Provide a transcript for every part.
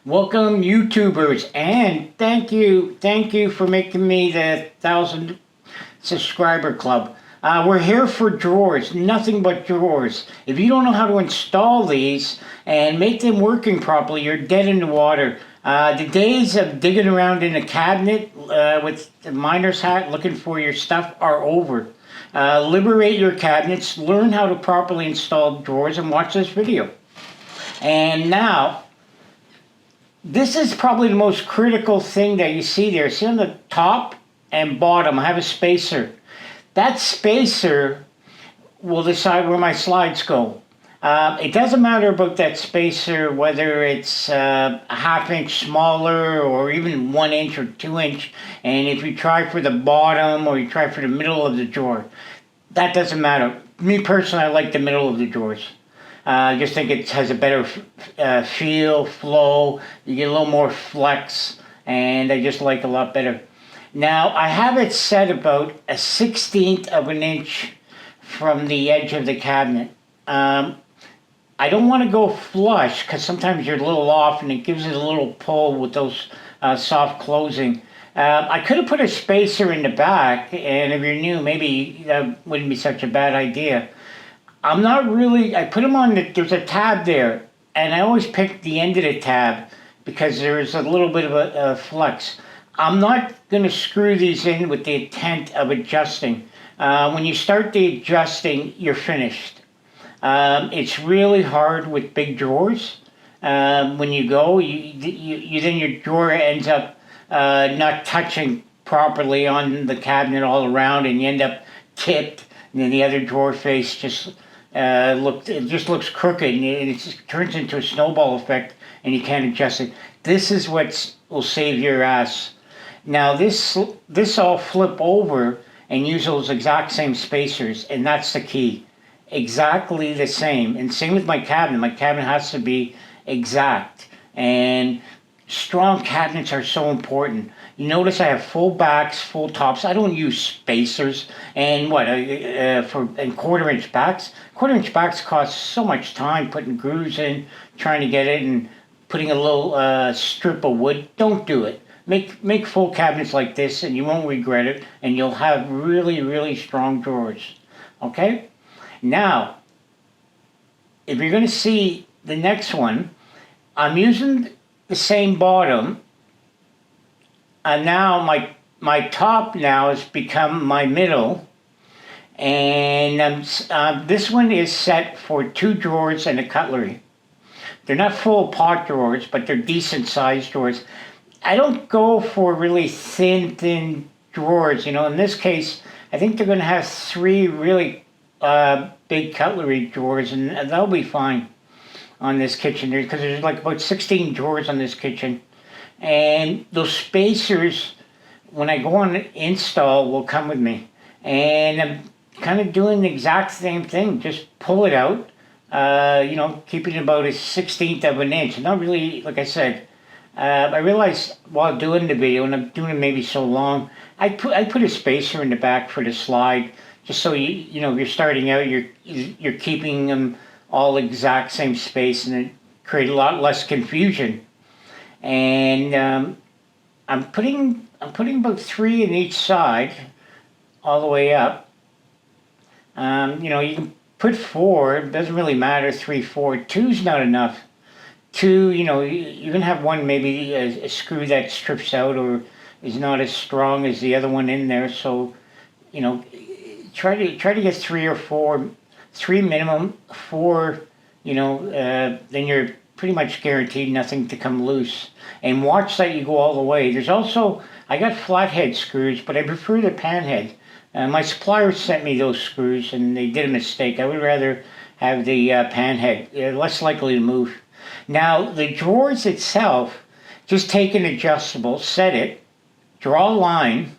Welcome, YouTubers, and thank you for making me the 1,000 subscriber club. We're here for drawers, nothing but drawers. If you don't know how to install these and make them working properly, you're dead in the water. The days of digging around in a cabinet with the miner's hat looking for your stuff are over. Liberate your cabinets, learn how to properly install drawers, and watch this video. And now, this is probably the most critical thing that you see there. See on the top and bottom, I have a spacer. That spacer will decide where my slides go. It doesn't matter about that spacer, whether it's a ½ inch smaller or even 1 inch or 2 inch. And if you try for the bottom or you try for the middle of the drawer, that doesn't matter. Me personally, I like the middle of the drawers. I just think it has a better feel, flow. You get a little more flex, and I just like it a lot better. Now, I have it set about a 1/16 of an inch from the edge of the cabinet. I don't want to go flush because sometimes you're a little off and it gives it a little pull with those soft closing. I could have put a spacer in the back, and if you're new, maybe that wouldn't be such a bad idea. I'm not really, I put them on, there's a tab there, and I always pick the end of the tab because there's a little bit of a flex. I'm not going to screw these in with the intent of adjusting. When you start the adjusting, you're finished. It's really hard with big drawers. When you go, then your drawer ends up not touching properly on the cabinet all around, and you end up tipped, and then the other drawer face just it just looks crooked, and it just turns into a snowball effect, and you can't adjust it. This is what will save your ass. Now this I'll flip over and use those exact same spacers, and that's the key. Exactly the same, and same with my cabinet. My cabinet has to be exact, and strong cabinets are so important. You notice I have full backs, full tops. I don't use spacers. And for 1/4 inch backs? 1/4 inch backs cost so much time putting grooves in, trying to get it, and putting a little strip of wood. Don't do it. Make full cabinets like this, and you won't regret it, and you'll have really, really strong drawers. Okay? Now, if you're going to see the next one, I'm using the same bottom, and now my top now has become my middle, and this one is set for 2 drawers and a cutlery. They're not full pot drawers, but they're decent sized drawers. I don't go for really thin drawers. In this case, I think they're going to have 3 really big cutlery drawers, and that'll be fine on this kitchen there, because there's like about 16 drawers on this kitchen. And those spacers, when I go on install, will come with me. And I'm kind of doing the exact same thing. Just pull it out, keeping it about a 1/16 of an inch. Not really, like I said, I realized while doing the video, and I'm doing it maybe so long, I put a spacer in the back for the slide, just so if you're starting out, you're keeping them all exact same space, and it create a lot less confusion. And I'm putting about 3 in each side, all the way up. You can put 4. It doesn't really matter. 3, 4. 2's not enough. 2, you can have one maybe a screw that strips out or is not as strong as the other one in there. So, try to get 3 or 4. 3 minimum. 4, then you're pretty much guaranteed nothing to come loose. And watch that you go all the way. There's also, I got flathead screws, but I prefer the panhead. My supplier sent me those screws, and they did a mistake. I would rather have the panhead. They're less likely to move. Now, the drawers itself, just take an adjustable, set it, draw a line,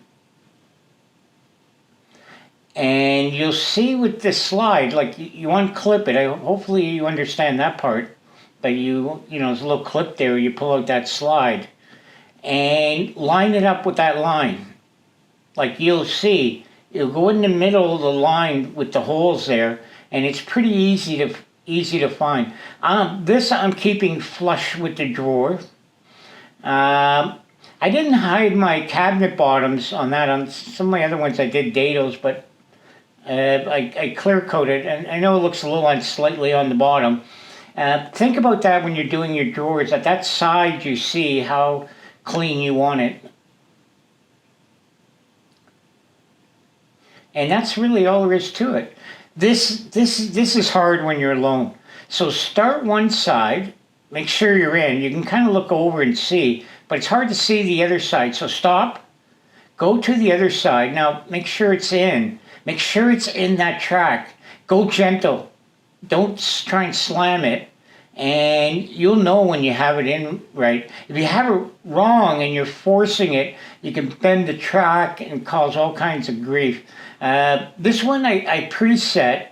and you'll see with this slide, like you unclip it. Hopefully you understand that part. But there's a little clip there. You pull out that slide and line it up with that line. Like you'll see, it'll go in the middle of the line with the holes there, and it's pretty easy to find. This I'm keeping flush with the drawer. I didn't hide my cabinet bottoms on that. On some of my other ones, I did dados, but I clear coated, and I know it looks a little slightly on the bottom. Think about that when you're doing your drawers. At that side, you see how clean you want it. And that's really all there is to it. This is hard when you're alone. So start one side, make sure you're in. You can kind of look over and see, but it's hard to see the other side. So stop, go to the other side. Now make sure it's in. Make sure it's in that track. Go gentle. Don't try and slam it. And you'll know when you have it in right. If you have it wrong and you're forcing it, you can bend the track and cause all kinds of grief. This one I preset,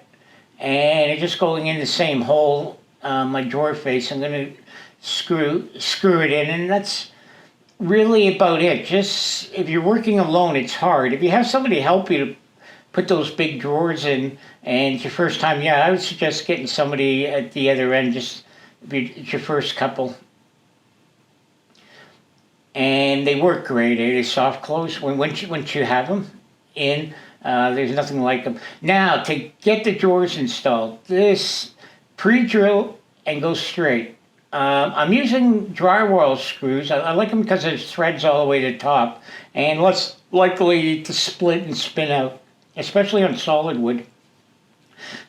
and it's just going in the same hole, my drawer face. I'm going to screw it in, and that's really about it. Just if you're working alone, it's hard. If you have somebody help you to put those big drawers in, and it's your first time, yeah, I would suggest getting somebody at the other end. Just if it's your first couple, and they work great. They soft close once you have them in. There's nothing like them. Now, to get the drawers installed, this pre-drill and go straight. I'm using drywall screws. I like them because there's threads all the way to the top and less likely to split and spin out, especially on solid wood.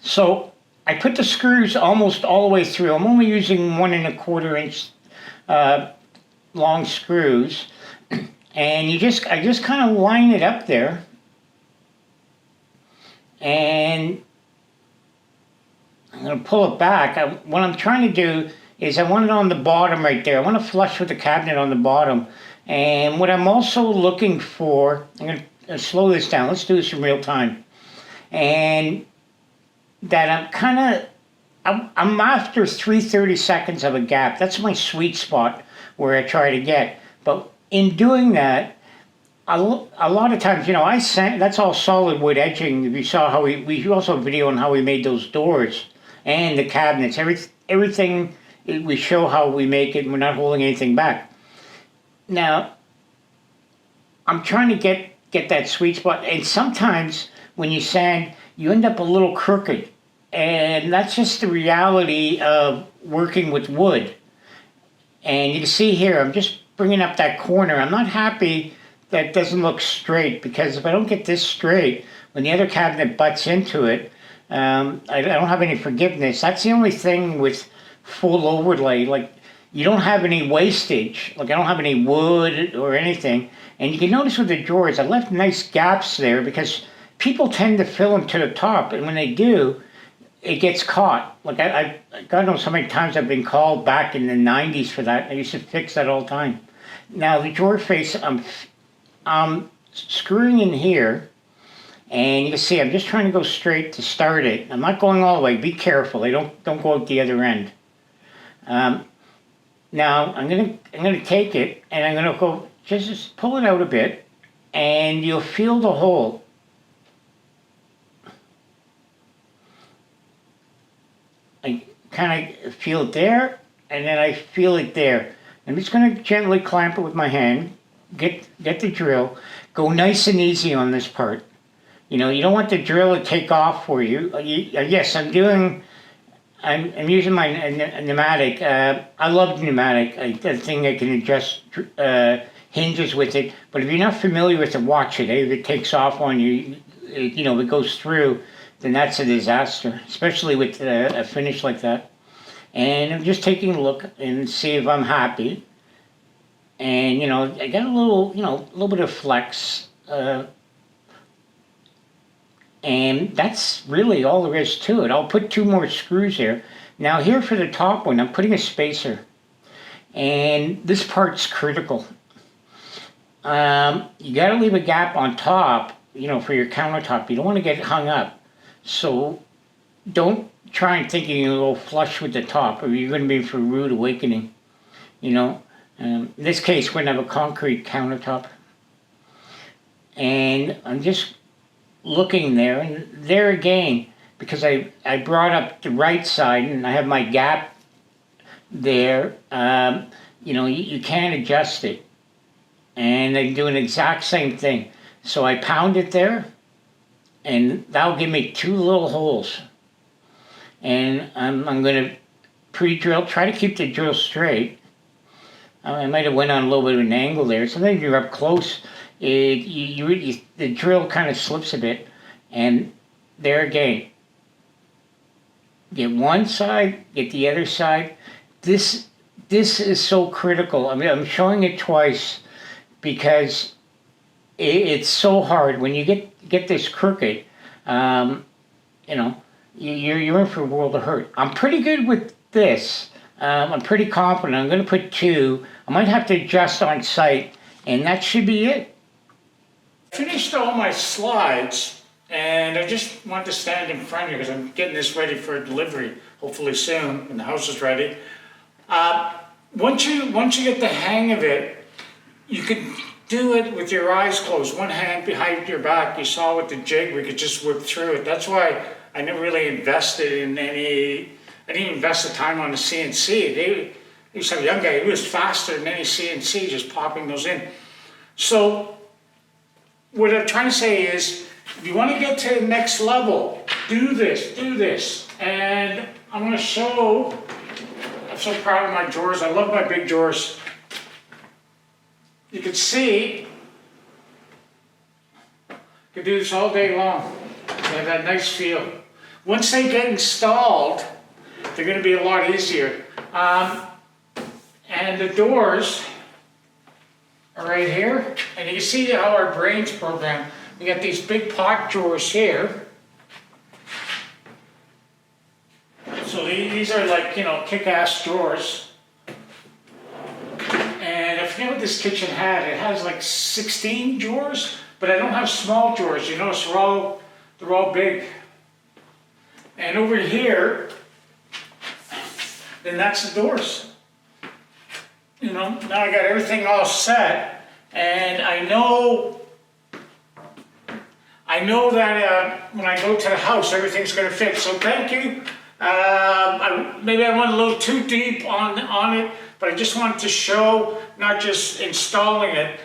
So I put the screws almost all the way through. I'm only using 1¼ inch long screws, and I just kind of line it up there. And I'm going to pull it back. What I'm trying to do is I want it on the bottom right there. I want to flush with the cabinet on the bottom. And what I'm also looking for, I'm going to slow this down. Let's do this in real time. And that I'm after 3/32 of a gap. That's my sweet spot where I try to get. But in doing that, a lot of times, that's all solid wood edging. If you saw how we also have a video on how we made those doors and the cabinets, everything, we show how we make it, and we're not holding anything back. Now, I'm trying to get that sweet spot, and sometimes when you sand, you end up a little crooked, and that's just the reality of working with wood. And you can see here, I'm just bringing up that corner. I'm not happy that doesn't look straight, because if I don't get this straight, when the other cabinet butts into it, I don't have any forgiveness. That's the only thing with full overlay. Like, you don't have any wastage. Like, I don't have any wood or anything. And you can notice with the drawers, I left nice gaps there because people tend to fill them to the top, and when they do, it gets caught. Like, God knows how many times I've been called back in the 90s for that. I used to fix that all the time. Now, the drawer face, I'm screwing in here, and you can see I'm just trying to go straight to start it. I'm not going all the way. Be careful. Don't go out the other end. Now I'm gonna take it, and I'm gonna go just pull it out a bit, and you'll feel the hole. I kind of feel it there, and then I feel it there. I'm just gonna gently clamp it with my hand. Get the drill. Go nice and easy on this part. You don't want the drill to take off for you. Yes, I'm using my pneumatic. I love pneumatic. The thing I can adjust hinges with it. But if you're not familiar with it, watch it. If it takes off on you, if it goes through, then that's a disaster. Especially with a finish like that. And I'm just taking a look and see if I'm happy. And I got a little bit of flex, and that's really all there is to it. I'll put 2 more screws here. Now here for the top one, I'm putting a spacer, and this part's critical. You got to leave a gap on top, for your countertop. You don't want to get hung up, so don't try and thinking you'll go flush with the top, or you're going to be for rude awakening. In this case, we're going to have a concrete countertop. And I'm just looking there, and there again, because I brought up the right side, and I have my gap there, you can't adjust it. And they do an exact same thing. So I pound it there, and that'll give me two little holes. And I'm going to pre-drill, try to keep the drill straight. I might have went on a little bit of an angle there. Sometimes you're up close, the drill kind of slips a bit. And there again, get one side, get the other side. This is so critical. I mean, I'm showing it twice because it's so hard when you get this crooked. You're in for a world of hurt. I'm pretty good with this. I'm pretty confident. I'm going to put two. I might have to adjust on site, and that should be it. Finished all my slides, and I just wanted to stand in front of you because I'm getting this ready for delivery, hopefully soon, and the house is ready. Once you get the hang of it, you can do it with your eyes closed, one hand behind your back. You saw with the jig, we could just whip through it. That's why I never really invested in any. I didn't invest the time on the CNC. They used to have a young guy, he was faster than any CNC, just popping those in. So what I'm trying to say is, if you want to get to the next level, do this. And I'm going to show, I'm so proud of my drawers. I love my big drawers. You can see, you can do this all day long. They have that nice feel. Once they get installed, they're going to be a lot easier. And the doors are right here. And you can see how our brain's programmed. We got these big pot drawers here. So these are like, kick-ass drawers. And I forget what this kitchen had. It has like 16 drawers, but I don't have small drawers. You notice they're all big. And over here, then that's the doors. Now I got everything all set, and I know that when I go to the house, everything's going to fit. So thank you. Maybe I went a little too deep on it, but I just wanted to show, not just installing it,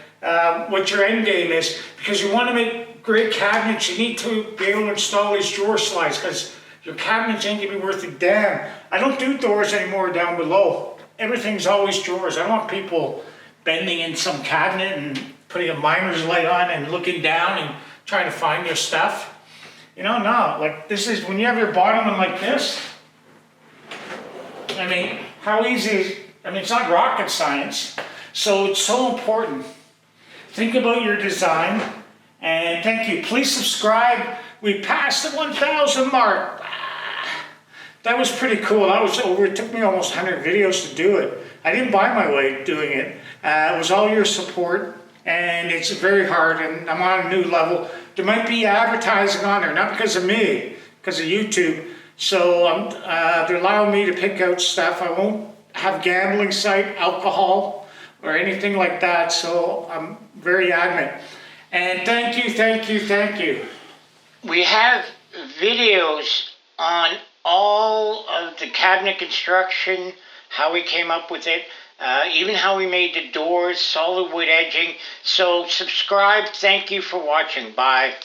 what your end game is. Because you want to make great cabinets, you need to be able to install these drawer slides, because your cabinets ain't going to be worth a damn. I don't do doors anymore down below. Everything's always drawers. I don't want people bending in some cabinet and putting a miner's light on and looking down and trying to find your stuff. No, like this is, when you have your bottom one like this, I mean, how easy is, it's not rocket science. So it's so important. Think about your design, and thank you. Please subscribe. We passed the 1,000 mark. That was pretty cool. It took me almost 100 videos to do it. I didn't buy my way doing it. It was all your support, and it's very hard, and I'm on a new level. There might be advertising on there, not because of me, because of YouTube. So they're allowing me to pick out stuff. I won't have gambling site, alcohol, or anything like that. So I'm very adamant. And thank you. We have videos on all of the cabinet construction, how we came up with it, even how we made the doors, solid wood edging. So subscribe. Thank you for watching. Bye.